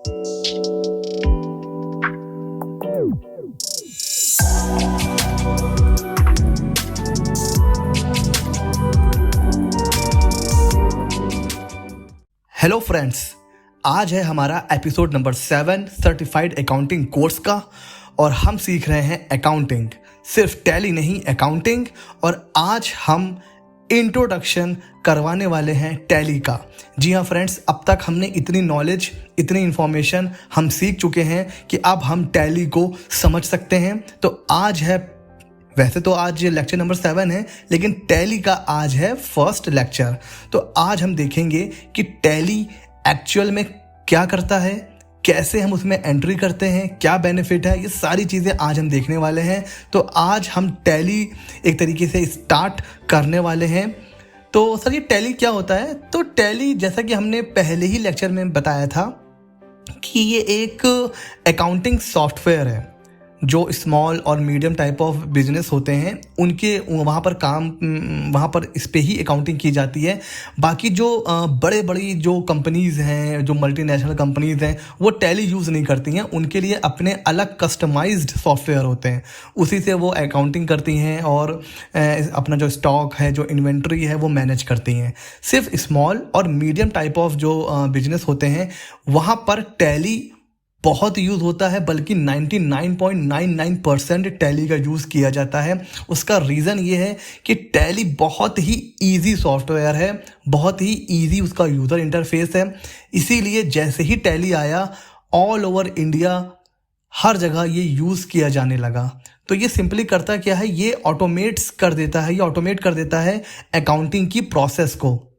Hello friends, आज है हमारा episode number 7 certified accounting course का और हम सीख रहे हैं अकाउंटिंग, सिर्फ टैली नहीं अकाउंटिंग। और आज हम इंट्रोडक्शन करवाने वाले हैं टैली का। जी हाँ फ्रेंड्स, अब तक हमने इतनी नॉलेज, इतनी इन्फॉर्मेशन हम सीख चुके हैं कि अब हम टैली को समझ सकते हैं। तो आज है, वैसे तो आज लेक्चर नंबर 7 है, लेकिन टैली का आज है फर्स्ट लेक्चर। तो आज हम देखेंगे कि टैली एक्चुअल में क्या करता है, कैसे हम उसमें एंट्री करते हैं, क्या बेनिफिट है, ये सारी चीज़ें आज हम देखने वाले हैं। तो आज हम टैली एक तरीके से स्टार्ट करने वाले हैं। तो सर, ये टैली क्या होता है? तो टैली, जैसा कि हमने पहले ही लेक्चर में बताया था, कि ये एक अकाउंटिंग सॉफ्टवेयर है जो स्मॉल और मीडियम टाइप ऑफ बिजनेस होते हैं, उनके वहाँ पर इस पे ही अकाउंटिंग की जाती है। बाकी जो बड़े बड़ी जो कंपनीज़ हैं, जो मल्टीनेशनल कंपनीज़ हैं, वो टैली यूज़ नहीं करती हैं। उनके लिए अपने अलग कस्टमाइज्ड सॉफ्टवेयर होते हैं, उसी से वो अकाउंटिंग करती हैं और अपना जो स्टॉक है, जो इन्वेंट्री है, वो मैनेज करती हैं। सिर्फ स्मॉल और मीडियम टाइप ऑफ जो बिजनेस होते हैं, वहाँ पर टैली बहुत यूज़ होता है, बल्कि 99.99% टैली का यूज़ किया जाता है। उसका रीज़न ये है कि टैली बहुत ही इजी सॉफ्टवेयर है, बहुत ही इजी उसका यूज़र इंटरफेस है। इसीलिए जैसे ही टैली आया, ऑल ओवर इंडिया हर जगह ये यूज़ किया जाने लगा। तो ये सिंपली करता क्या है, ये ऑटोमेट कर देता है अकाउंटिंग की प्रोसेस को।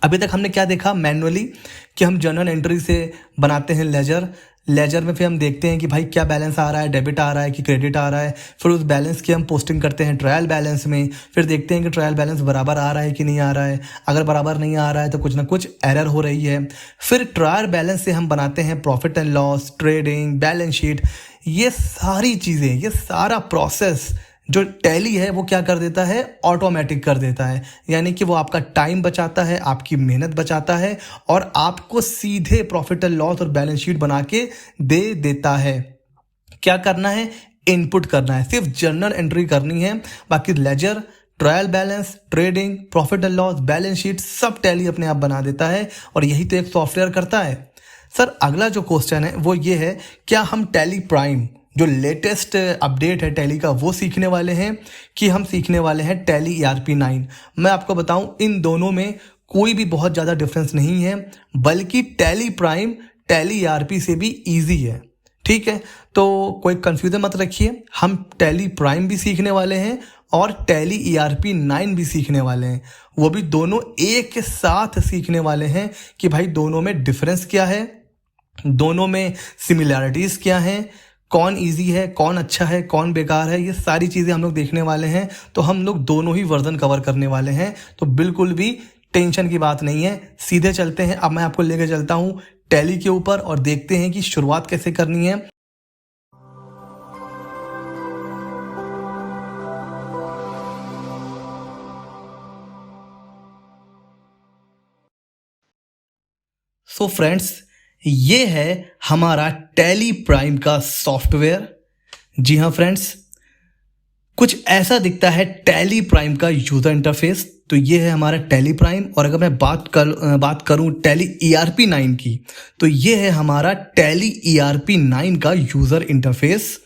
अभी तक हमने क्या देखा, मैनुअली, कि हम जर्नल एंट्री से बनाते हैं लेजर में फिर हम देखते हैं कि भाई क्या बैलेंस आ रहा है, डेबिट आ रहा है कि क्रेडिट आ रहा है। फिर उस बैलेंस की हम पोस्टिंग करते हैं ट्रायल बैलेंस में। फिर देखते हैं कि ट्रायल बैलेंस बराबर आ रहा है कि नहीं आ रहा है। अगर बराबर नहीं आ रहा है तो कुछ ना कुछ एरर हो रही है। फिर ट्रायल बैलेंस से हम बनाते हैं profit and loss, trading, balance sheet. ये सारी चीज़ें, ये सारा प्रोसेस जो टैली है वो क्या कर देता है, ऑटोमेटिक कर देता है। यानी कि वो आपका टाइम बचाता है, आपकी मेहनत बचाता है और आपको सीधे प्रॉफिट एंड लॉस और बैलेंस शीट बना के दे देता है। क्या करना है, इनपुट करना है, सिर्फ जर्नल एंट्री करनी है। बाकी ledger, trial balance, trading, profit and loss, balance sheet सब टैली अपने आप बना देता है। और यही तो एक सॉफ्टवेयर करता है। सर, अगला जो क्वेश्चन है वो ये है, क्या हम टैली प्राइम, जो लेटेस्ट अपडेट है टैली का, वो सीखने वाले हैं कि हम सीखने वाले हैं टैली ERP 9? मैं आपको बताऊं, इन दोनों में कोई भी बहुत ज़्यादा डिफरेंस नहीं है, बल्कि टैली प्राइम टैली ERP से भी इजी है। ठीक है, तो कोई कंफ्यूजन मत रखिए, हम टैली प्राइम भी सीखने वाले हैं और टैली ERP 9 भी सीखने वाले हैं। वो भी दोनों एक साथ सीखने वाले हैं कि भाई दोनों में डिफरेंस क्या है, दोनों में सिमिलैरिटीज़ क्या हैं, कौन इजी है, कौन अच्छा है, कौन बेकार है। ये सारी चीज़ें हम लोग देखने वाले हैं। तो हम लोग दोनों ही वर्जन कवर करने वाले हैं, तो बिल्कुल भी टेंशन की बात नहीं है। सीधे चलते हैं, अब मैं आपको लेकर चलता हूँ टैली के ऊपर और देखते हैं कि शुरुआत कैसे करनी है। सो फ्रेंड्स, ये है हमारा टैली प्राइम का सॉफ्टवेयर। जी हाँ फ्रेंड्स, कुछ ऐसा दिखता है टैली प्राइम का यूज़र इंटरफेस। तो ये है हमारा टैली प्राइम। और अगर मैं बात करूं टैली ERP 9 की, तो ये है हमारा टैली ERP 9 का यूज़र इंटरफेस।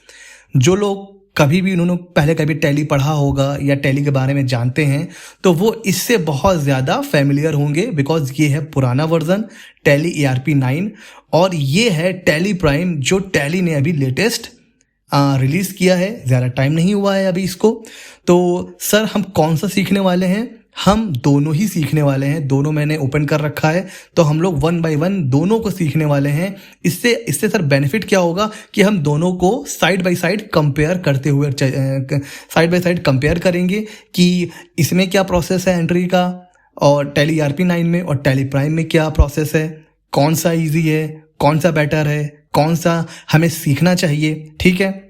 जो लोग उन्होंने पहले कभी टैली पढ़ा होगा या टैली के बारे में जानते हैं, तो वो इससे बहुत ज़्यादा फैमिलियर होंगे, बिकॉज ये है पुराना वर्जन टैली ERP 9 और ये है टैली प्राइम जो टैली ने अभी लेटेस्ट रिलीज़ किया है। ज़्यादा टाइम नहीं हुआ है अभी इसको। तो सर, हम कौन सा सीखने वाले हैं? हम दोनों ही सीखने वाले हैं। दोनों मैंने ओपन कर रखा है, तो हम लोग 1 बाय 1 दोनों को सीखने वाले हैं। इससे सर बेनिफिट क्या होगा कि हम दोनों को साइड बाय साइड कंपेयर करेंगे कि इसमें क्या प्रोसेस है एंट्री का, और टैली ERP 9 में और टैली प्राइम में क्या प्रोसेस है, कौन सा ईजी है, कौन सा बेटर है, कौन सा हमें सीखना चाहिए। ठीक है,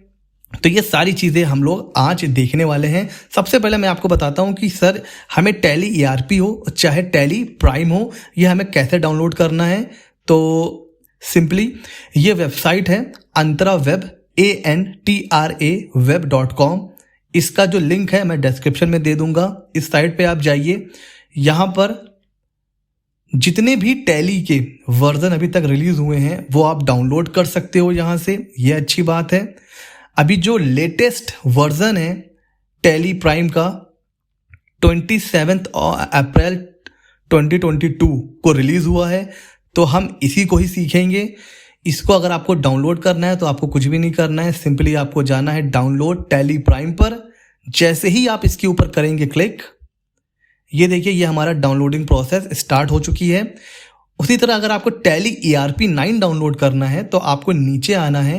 तो ये सारी चीज़ें हम लोग आज देखने वाले हैं। सबसे पहले मैं आपको बताता हूँ कि सर, हमें टैली ERP हो चाहे टैली प्राइम हो, ये हमें कैसे डाउनलोड करना है। तो सिंपली ये वेबसाइट है अंतरा वेब ANTRA web.com। इसका जो लिंक है मैं डिस्क्रिप्शन में दे दूंगा। इस साइट पे आप जाइए, यहाँ पर जितने भी टैली के वर्जन अभी तक रिलीज हुए हैं वो आप डाउनलोड कर सकते हो यहाँ से, ये अच्छी बात है। अभी जो लेटेस्ट वर्जन है टैली प्राइम का 27 अप्रैल 2022 को रिलीज हुआ है, तो हम इसी को ही सीखेंगे। इसको अगर आपको डाउनलोड करना है तो आपको कुछ भी नहीं करना है, सिंपली आपको जाना है डाउनलोड टैली प्राइम पर। जैसे ही आप इसके ऊपर करेंगे क्लिक, ये देखिए ये हमारा डाउनलोडिंग प्रोसेस स्टार्ट हो चुकी है। उसी तरह अगर आपको टैली ERP9 डाउनलोड करना है तो आपको नीचे आना है,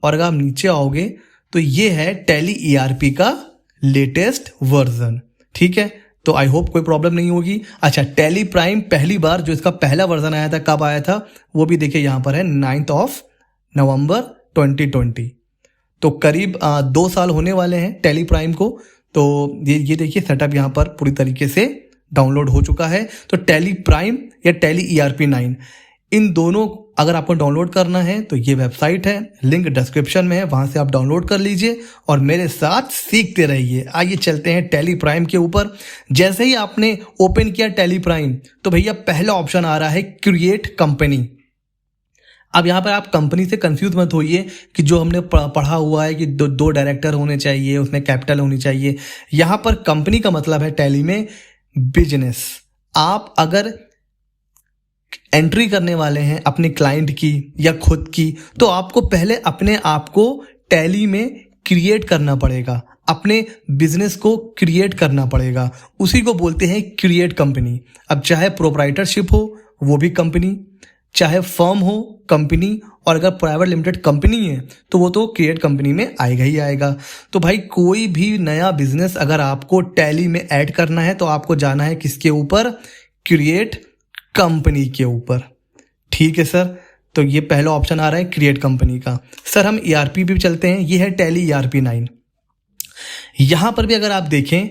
और अगर आप नीचे आओगे तो ये है टैली ERP का लेटेस्ट वर्जन। ठीक है, तो आई होप कोई प्रॉब्लम नहीं होगी। अच्छा, टैली प्राइम पहली बार जो इसका पहला वर्जन आया था, कब आया था वो भी देखिए यहाँ पर है 9 नवंबर 2020। तो करीब 2 साल होने वाले हैं टैली प्राइम को। तो ये देखिए सेटअप यहाँ पर पूरी तरीके से डाउनलोड हो चुका है। तो टैली प्राइम या टैली ERP9, इन दोनों अगर आपको डाउनलोड करना है तो ये वेबसाइट है, लिंक डिस्क्रिप्शन में है, वहां से आप डाउनलोड कर लीजिए और मेरे साथ सीखते रहिए। आइए चलते हैं टैली प्राइम के ऊपर। जैसे ही आपने ओपन किया टैली प्राइम तो भैया पहला ऑप्शन आ रहा है क्रिएट कंपनी। अब यहाँ पर आप कंपनी से कंफ्यूज मत होइए कि जो हमने पढ़ा हुआ है कि दो डायरेक्टर होने चाहिए, उसमें कैपिटल होनी चाहिए। यहाँ पर कंपनी का मतलब है टैली में बिजनेस। आप अगर एंट्री करने वाले हैं अपने क्लाइंट की या खुद की, तो आपको पहले अपने आप को टैली में क्रिएट करना पड़ेगा, अपने बिजनेस को क्रिएट करना पड़ेगा। उसी को बोलते हैं क्रिएट कंपनी। अब चाहे प्रोप्राइटरशिप हो वो भी कंपनी, चाहे फर्म हो कंपनी, और अगर प्राइवेट लिमिटेड कंपनी है तो वो तो क्रिएट कंपनी में आएगा ही आएगा। तो भाई कोई भी नया बिजनेस अगर आपको टैली में ऐड करना है तो आपको जाना है किसके ऊपर? क्रिएट कंपनी के ऊपर। ठीक है सर, तो ये पहला ऑप्शन आ रहा है क्रिएट कंपनी का। सर हम ERP भी चलते हैं, ये है टैली ERP9। यहां पर भी अगर आप देखें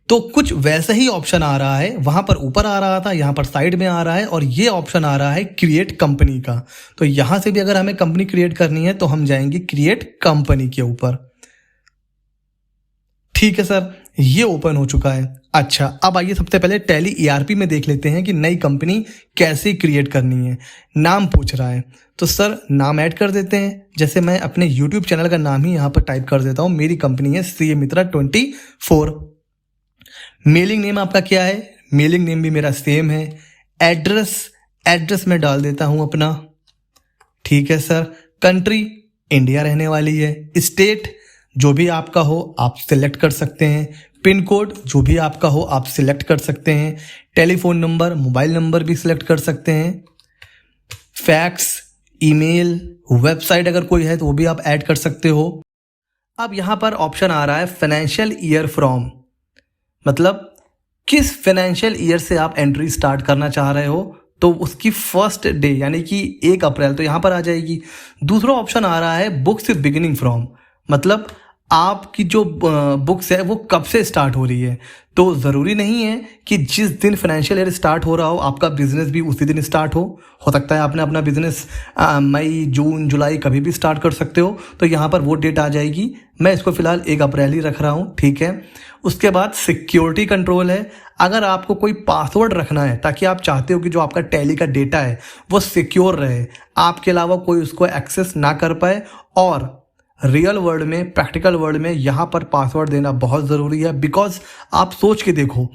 तो कुछ वैसा ही ऑप्शन आ रहा है, वहां पर ऊपर आ रहा था, यहां पर साइड में आ रहा है, और ये ऑप्शन आ रहा है क्रिएट कंपनी का। तो यहां से भी अगर हमें कंपनी क्रिएट करनी है तो हम जाएंगे क्रिएट कंपनी के ऊपर। ठीक है सर, ये ओपन हो चुका है। अच्छा, अब आइए सबसे पहले टैली ERP में देख लेते हैं कि नई कंपनी कैसे क्रिएट करनी है। नाम पूछ रहा है तो सर नाम ऐड कर देते हैं। जैसे मैं अपने YouTube चैनल का नाम ही यहाँ पर टाइप कर देता हूँ। मेरी कंपनी है CA मित्रा 24। मेलिंग नेम आपका क्या है? मेलिंग नेम भी मेरा सेम है। एड्रेस में डाल देता हूँ अपना। ठीक है सर। कंट्री इंडिया रहने वाली है। स्टेट जो भी आपका हो आप सिलेक्ट कर सकते हैं। पिन कोड जो भी आपका हो आप सिलेक्ट कर सकते हैं। टेलीफोन नंबर, मोबाइल नंबर भी सिलेक्ट कर सकते हैं। फैक्स, ईमेल, वेबसाइट अगर कोई है तो वो भी आप ऐड कर सकते हो। अब यहाँ पर ऑप्शन आ रहा है फाइनेंशियल ईयर फ्रॉम, मतलब किस फाइनेंशियल ईयर से आप एंट्री स्टार्ट करना चाह रहे हो, तो उसकी फर्स्ट डे यानी कि 1 अप्रैल तो यहाँ पर आ जाएगी। दूसरा ऑप्शन आ रहा है बुक्स बिगिनिंग फ्रॉम, मतलब आपकी जो बुक्स है वो कब से स्टार्ट हो रही है। तो ज़रूरी नहीं है कि जिस दिन फाइनेंशियल ईयर स्टार्ट हो रहा हो आपका बिजनेस भी उसी दिन स्टार्ट हो सकता है आपने अपना बिजनेस मई, जून, जुलाई कभी भी स्टार्ट कर सकते हो। तो यहाँ पर वो डेट आ जाएगी। मैं इसको फिलहाल 1 अप्रैल ही रख रहा हूँ। ठीक है। उसके बाद सिक्योरिटी कंट्रोल है। अगर आपको कोई पासवर्ड रखना है ताकि आप चाहते हो कि जो आपका टैली का डेटा है वो सिक्योर रहे, आपके अलावा कोई उसको एक्सेस ना कर पाए, और रियल वर्ल्ड में, प्रैक्टिकल वर्ल्ड में यहाँ पर पासवर्ड देना बहुत ज़रूरी है। बिकॉज आप सोच के देखो,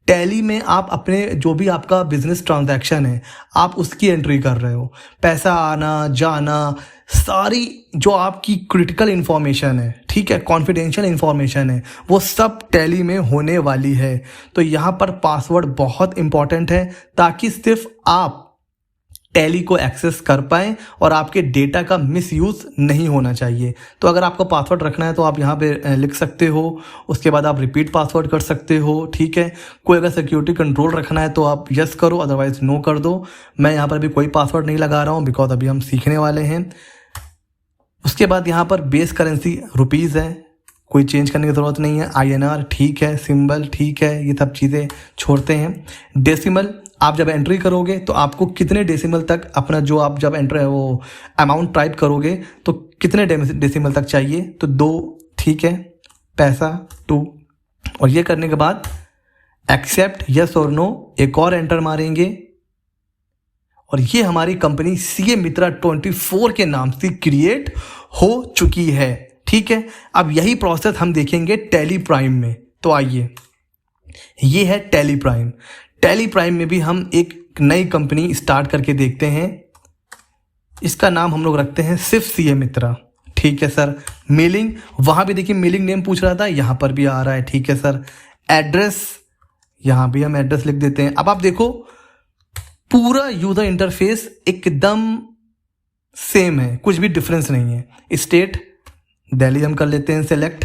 टैली में आप अपने जो भी आपका बिजनेस ट्रांजैक्शन है आप उसकी एंट्री कर रहे हो, पैसा आना जाना, सारी जो आपकी क्रिटिकल इन्फॉर्मेशन है, ठीक है, कॉन्फिडेंशियल इन्फॉर्मेशन है, वो सब टैली में होने वाली है। तो यहाँ पर पासवर्ड बहुत इंपॉर्टेंट है ताकि सिर्फ आप टैली को एक्सेस कर पाएं और आपके डेटा का मिसयूज नहीं होना चाहिए। तो अगर आपको पासवर्ड रखना है तो आप यहाँ पे लिख सकते हो। उसके बाद आप रिपीट पासवर्ड कर सकते हो। ठीक है। कोई अगर सिक्योरिटी कंट्रोल रखना है तो आप यस करो, अदरवाइज नो कर दो। मैं यहाँ पर भी कोई पासवर्ड नहीं लगा रहा हूँ बिकॉज अभी हम सीखने वाले हैं। उसके बाद यहाँ पर बेस करेंसी रुपीज़ है, कोई चेंज करने की ज़रूरत नहीं है। INR ठीक है, सिंबल ठीक है, ये सब चीज़ें छोड़ते हैं। डेसिमल आप जब एंट्री करोगे तो आपको कितने डेसिमल तक अपना जो आप जब एंटर वो अमाउंट टाइप करोगे तो कितने डेसिमल तक चाहिए, तो 2, ठीक है, पैसा 2। और ये करने के बाद एक्सेप्ट यस और नो, एक और एंटर मारेंगे और ये हमारी कंपनी सीए मित्रा 24 के नाम से क्रिएट हो चुकी है। ठीक है, अब यही प्रोसेस हम देखेंगे टैली प्राइम में। तो आइए, ये है टैली प्राइम। टैली प्राइम में भी हम एक नई कंपनी स्टार्ट करके देखते हैं। इसका नाम हम लोग रखते हैं सिर्फ सीए मित्रा। ठीक है सर। मेलिंग, वहां भी देखिए मेलिंग नेम पूछ रहा था, यहां पर भी आ रहा है। ठीक है सर। एड्रेस, यहां भी हम एड्रेस लिख देते हैं। अब आप देखो पूरा यूजर इंटरफेस एकदम सेम है, कुछ भी डिफरेंस नहीं है। स्टेट दिल्ली हम कर लेते हैं सेलेक्ट।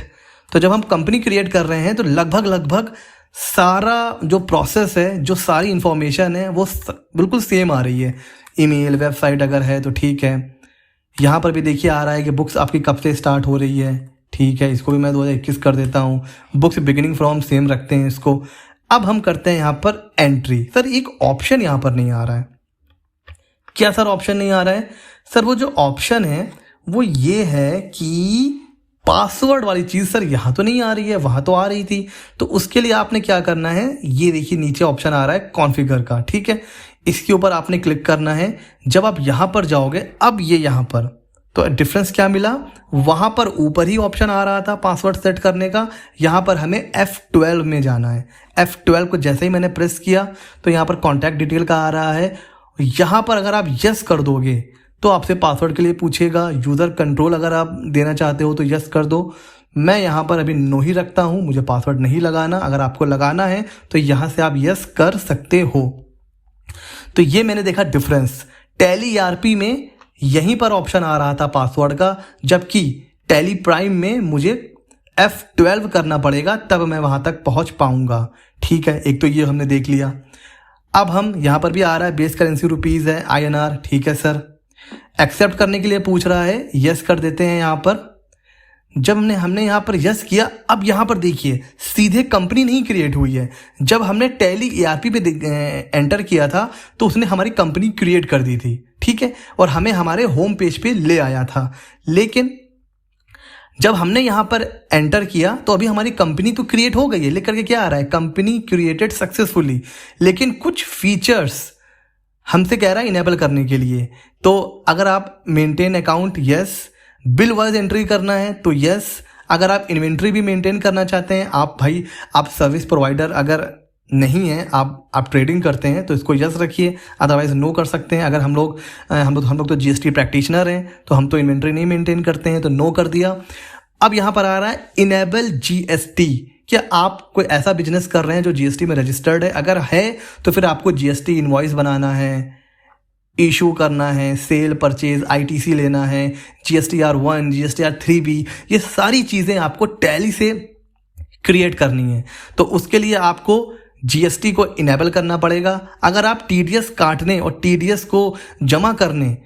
तो जब हम कंपनी क्रिएट कर रहे हैं तो लगभग सारा जो प्रोसेस है, जो सारी इंफॉर्मेशन है वो बिल्कुल सेम आ रही है। ईमेल, वेबसाइट अगर है तो ठीक है। यहाँ पर भी देखिए आ रहा है कि बुक्स आपकी कब से स्टार्ट हो रही है। ठीक है, इसको भी मैं 2021 कर देता हूँ। बुक्स बिगिनिंग फ्रॉम सेम रखते हैं इसको। अब हम करते हैं यहाँ पर एंट्री। सर एक ऑप्शन यहाँ पर नहीं आ रहा है। क्या सर ऑप्शन नहीं आ रहा है? सर वो जो ऑप्शन है वो ये है कि पासवर्ड वाली चीज़ सर यहाँ तो नहीं आ रही है, वहाँ तो आ रही थी। तो उसके लिए आपने क्या करना है, ये देखिए नीचे ऑप्शन आ रहा है कॉन्फ़िगर का। ठीक है, इसके ऊपर आपने क्लिक करना है। जब आप यहाँ पर जाओगे, अब ये यहाँ पर तो डिफरेंस क्या मिला, वहाँ पर ऊपर ही ऑप्शन आ रहा था पासवर्ड सेट करने का, यहाँ पर हमें F12 में जाना है। F12 को जैसे ही मैंने प्रेस किया तो यहाँ पर कॉन्टैक्ट डिटेल का आ रहा है। यहाँ पर अगर आप यस कर दोगे तो आपसे पासवर्ड के लिए पूछेगा। यूज़र कंट्रोल अगर आप देना चाहते हो तो यस कर दो। मैं यहाँ पर अभी नो ही रखता हूँ, मुझे पासवर्ड नहीं लगाना। अगर आपको लगाना है तो यहाँ से आप यस कर सकते हो। तो ये मैंने देखा डिफरेंस। टैली ERP में यहीं पर ऑप्शन आ रहा था पासवर्ड का, जबकि टैली प्राइम में मुझे F12 करना पड़ेगा, तब मैं वहाँ तक पहुँच पाऊँगा। ठीक है, एक तो ये हमने देख लिया। अब हम यहाँ पर भी आ रहा है बेस करेंसी रुपीज़ है, INR। ठीक है सर। एक्सेप्ट करने के लिए पूछ रहा है, यस कर देते हैं यहाँ पर। जब हमने यहाँ पर यस किया, अब यहाँ पर देखिए सीधे कंपनी नहीं क्रिएट हुई है। जब हमने टैली ERP पे एंटर किया था तो उसने हमारी कंपनी क्रिएट कर दी थी। ठीक है, और हमें हमारे होम पेज पे ले आया था। लेकिन जब हमने यहाँ पर एंटर किया तो अभी हमारी कंपनी तो क्रिएट हो गई है, लेकर के क्या आ रहा है, कंपनी क्रिएटेड सक्सेसफुली। लेकिन कुछ फीचर्स हमसे कह रहा है इनेबल करने के लिए। तो अगर आप maintain account, yes. Bill wise entry करना है तो यस। अगर आप इन्वेंट्री भी मेंटेन करना चाहते हैं, आप सर्विस प्रोवाइडर अगर नहीं है, आप ट्रेडिंग करते हैं तो इसको यस रखिए, अदरवाइज नो कर सकते हैं। अगर हम लोग तो GST प्रैक्टिशनर हैं तो हम तो इन्वेंट्री नहीं मेंटेन करते हैं, तो नो कर दिया। अब यहाँ पर आ रहा है इनेबल GST। क्या आप कोई ऐसा बिजनेस कर रहे हैं जो GST में रजिस्टर्ड है? अगर है तो फिर आपको GST इनवॉइस बनाना है, इशू करना है, सेल परचेज ITC लेना है, GSTR1, GSTR3B, ये सारी चीज़ें आपको टैली से क्रिएट करनी है। तो उसके लिए आपको GST को इनेबल करना पड़ेगा। अगर आप TDS काटने और TDS को जमा करने,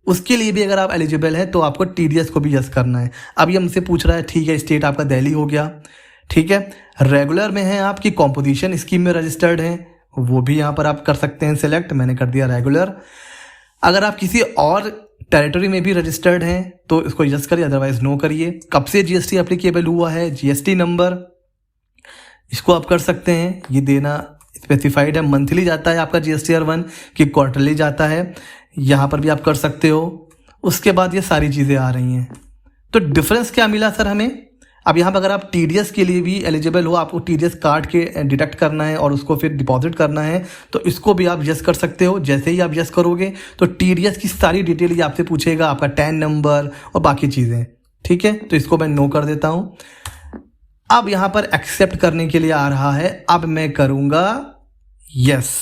उसके लिए भी अगर आप एलिजिबल हैं तो आपको TDS को भी यस करना है। अब ये हमसे पूछ रहा है, ठीक है, स्टेट आपका दिल्ली हो गया। ठीक है, रेगुलर में है आपकी, कॉम्पोजिशन स्कीम में रजिस्टर्ड है, वो भी यहाँ पर आप कर सकते हैं सिलेक्ट। मैंने कर दिया रेगुलर। अगर आप किसी और टेरिटरी में भी रजिस्टर्ड हैं तो इसको यस करिए, अदरवाइज नो करिए। कब से GST एप्लीकेबल हुआ है, GST नंबर, इसको आप कर सकते हैं, ये देना स्पेसिफाइड है। मंथली जाता है आपका GSTR1 कि क्वार्टरली जाता है, यहाँ पर भी आप कर सकते हो। उसके बाद ये सारी चीज़ें आ रही हैं। तो डिफरेंस क्या मिला सर हमें? अब यहाँ पर अगर आप TDS के लिए भी एलिजिबल हो, आपको TDS काट के डिडक्ट करना है और उसको फिर डिपॉजिट करना है, तो इसको भी आप यस कर सकते हो। जैसे ही आप यस करोगे तो TDS की सारी डिटेल ये आपसे पूछेगा, आपका टैन नंबर और बाकी चीज़ें। ठीक है, तो इसको मैं नो कर देता हूँ। अब यहाँ पर एक्सेप्ट करने के लिए आ रहा है, अब मैं करूँगा यस।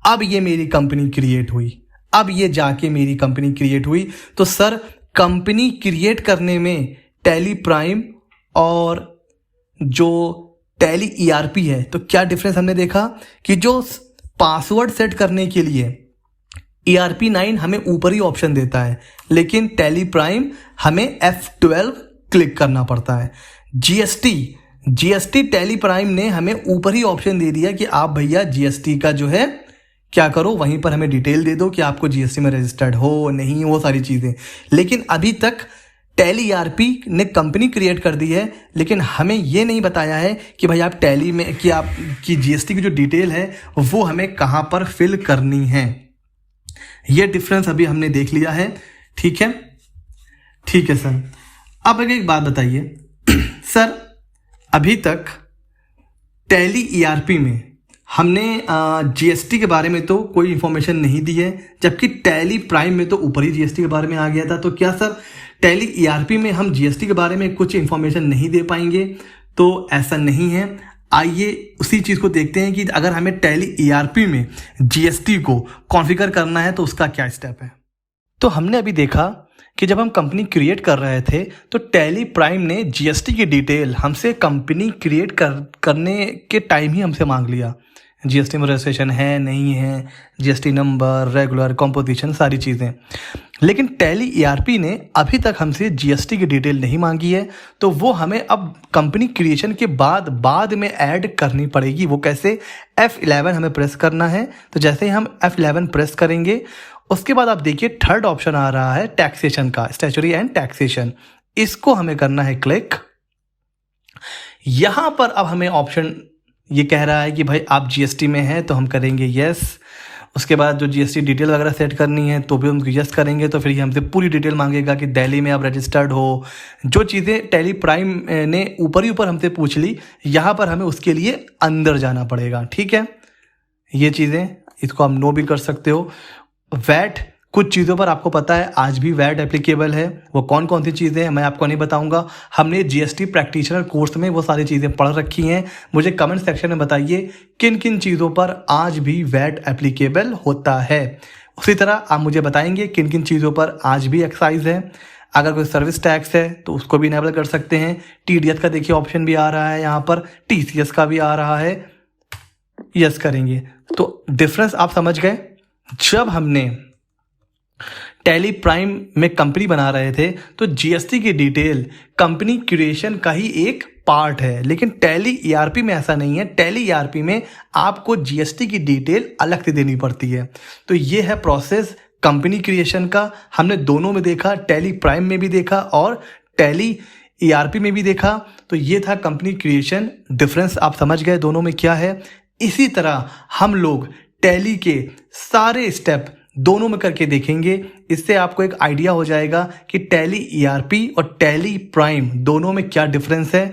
अब ये मेरी कंपनी क्रिएट हुई। अब ये जाके मेरी कंपनी क्रिएट हुई। तो सर कंपनी क्रिएट करने में टैली प्राइम और जो टैली ERP है तो क्या डिफरेंस हमने देखा कि जो पासवर्ड सेट करने के लिए ERP9 हमें ऊपर ही ऑप्शन देता है, लेकिन टैली प्राइम हमें F12 क्लिक करना पड़ता है। GST टैली प्राइम ने हमें ऊपर ही ऑप्शन दे दिया कि आप भैया GST का जो है क्या करो, वहीं पर हमें डिटेल दे दो कि आपको जीएसटी में रजिस्टर्ड हो नहीं, वो सारी चीज़ें। लेकिन अभी तक टैली ईआरपी ने कंपनी क्रिएट कर दी है, लेकिन हमें ये नहीं बताया है कि भाई आप टैली में कि आपकी जीएसटी की जो डिटेल है वो हमें कहाँ पर फिल करनी है। ये डिफरेंस अभी हमने देख लिया है। ठीक है, ठीक है सर। अब एक बात बताइए सर, अभी तक टैली ईआरपी में हमने जीएसटी के बारे में तो कोई इन्फॉर्मेशन नहीं दी है, जबकि टैली प्राइम में तो ऊपर ही जीएसटी के बारे में आ गया था। तो क्या सर टैली ईआरपी में हम जीएसटी के बारे में कुछ इन्फॉर्मेशन नहीं दे पाएंगे? तो ऐसा नहीं है। आइए उसी चीज़ को देखते हैं कि अगर हमें टैली ईआरपी में जीएसटी को कॉन्फ़िगर करना है तो उसका क्या स्टेप है। तो हमने अभी देखा कि जब हम कंपनी क्रिएट कर रहे थे तो टैली प्राइम ने जीएसटी की डिटेल हमसे कंपनी क्रिएट करने के टाइम ही हमसे मांग लिया। जीएसटी में रजिस्ट्रेशन है नहीं है, जीएसटी नंबर, रेगुलर, कंपोजिशन, सारी चीज़ें। लेकिन टैली ईआरपी ने अभी तक हमसे जीएसटी की डिटेल नहीं मांगी है, तो वो हमें अब कंपनी क्रिएशन के बाद में ऐड करनी पड़ेगी। वो कैसे? F11 हमें प्रेस करना है। तो जैसे ही हम F11 प्रेस करेंगे उसके बाद आप देखिए थर्ड ऑप्शन आ रहा है टैक्सेशन का, स्टैट्यूटरी एंड टैक्सेशन। इसको हमें करना है क्लिक। यहां पर अब हमें ऑप्शन ये कह रहा है कि भाई आप जीएसटी में हैं, तो हम करेंगे यस। उसके बाद जो जीएसटी डिटेल वगैरह सेट करनी है तो भी हम यस करेंगे। तो फिर ये हमसे पूरी डिटेल मांगेगा कि दिल्ली में आप रजिस्टर्ड हो। जो चीज़ें टैली प्राइम ने ऊपर ही ऊपर हमसे पूछ ली, यहाँ पर हमें उसके लिए अंदर जाना पड़ेगा। ठीक है, ये चीज़ें इसको आप नो भी कर सकते हो। वैट, कुछ चीज़ों पर आपको पता है आज भी वैट एप्लीकेबल है। वो कौन कौन सी चीज़ें हैं मैं आपको नहीं बताऊंगा, हमने जीएसटी प्रैक्टिशनर कोर्स में वो सारी चीज़ें पढ़ रखी हैं। मुझे कमेंट सेक्शन में बताइए किन किन चीज़ों पर आज भी वैट एप्लीकेबल होता है। उसी तरह आप मुझे बताएंगे किन किन चीज़ों पर आज भी एक्साइज है। अगर कोई सर्विस टैक्स है तो उसको भी इनेबल कर सकते हैं। टीडीएस का देखिए ऑप्शन भी आ रहा है यहाँ पर, टीसीएस का भी आ रहा है, यस करेंगे। तो डिफरेंस आप समझ गए। जब हमने टैली प्राइम में कंपनी बना रहे थे तो जीएसटी की डिटेल कंपनी क्रिएशन का ही एक पार्ट है, लेकिन टैली ईआरपी में ऐसा नहीं है। टैली ईआरपी में आपको जीएसटी की डिटेल अलग से देनी पड़ती है। तो ये है प्रोसेस कंपनी क्रिएशन का। हमने दोनों में देखा, टैली प्राइम में भी देखा और टैली ईआरपी में भी देखा। तो ये था कंपनी क्रिएशन। डिफरेंस आप समझ गए दोनों में क्या है। इसी तरह हम लोग टैली के सारे स्टेप दोनों में करके देखेंगे। इससे आपको एक आइडिया हो जाएगा कि टैली ईआरपी और टैली प्राइम दोनों में क्या डिफरेंस है,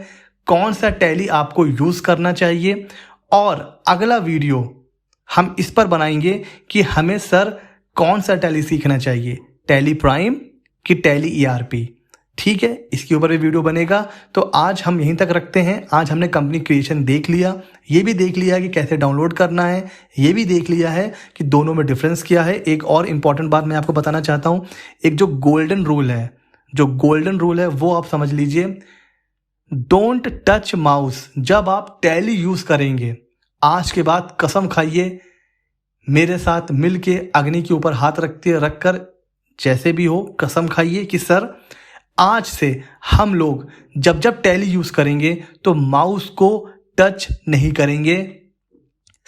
कौन सा टैली आपको यूज़ करना चाहिए। और अगला वीडियो हम इस पर बनाएंगे कि हमें सर कौन सा टैली सीखना चाहिए, टैली प्राइम कि टैली ईआरपी। ठीक है, इसके ऊपर भी वीडियो बनेगा। तो आज हम यहीं तक रखते हैं। आज हमने कंपनी क्रिएशन देख लिया, ये भी देख लिया कि कैसे डाउनलोड करना है, ये भी देख लिया है कि दोनों में डिफरेंस क्या है। एक और इम्पॉर्टेंट बात मैं आपको बताना चाहता हूँ। एक जो गोल्डन रूल है वो आप समझ लीजिए, डोंट टच माउस। जब आप टैली यूज़ करेंगे, आज के बाद कसम खाइए, मेरे साथ मिल के अग्नि के ऊपर हाथ रखकर जैसे भी हो कसम खाइए कि सर आज से हम लोग जब टैली यूज़ करेंगे तो माउस को टच नहीं करेंगे,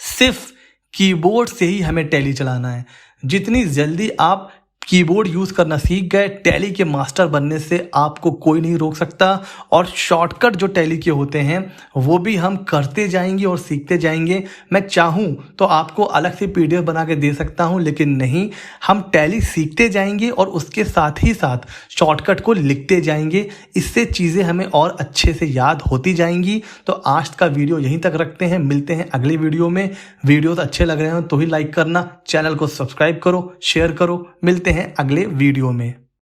सिर्फ कीबोर्ड से ही हमें टैली चलाना है। जितनी जल्दी आप कीबोर्ड यूज़ करना सीख गए, टैली के मास्टर बनने से आपको कोई नहीं रोक सकता। और शॉर्टकट जो टैली के होते हैं वो भी हम करते जाएंगे और सीखते जाएंगे। मैं चाहूँ तो आपको अलग से पीडीएफ बना के दे सकता हूँ, लेकिन नहीं, हम टैली सीखते जाएंगे और उसके साथ ही साथ शॉर्टकट को लिखते जाएंगे। इससे चीज़ें हमें और अच्छे से याद होती जाएंगी। तो आज का वीडियो यहीं तक रखते हैं, मिलते हैं अगले वीडियो में। वीडियोस अच्छे लग रहे हैं तो ही लाइक करना, चैनल को सब्सक्राइब करो, शेयर करो। मिलते हैं अगले वीडियो में।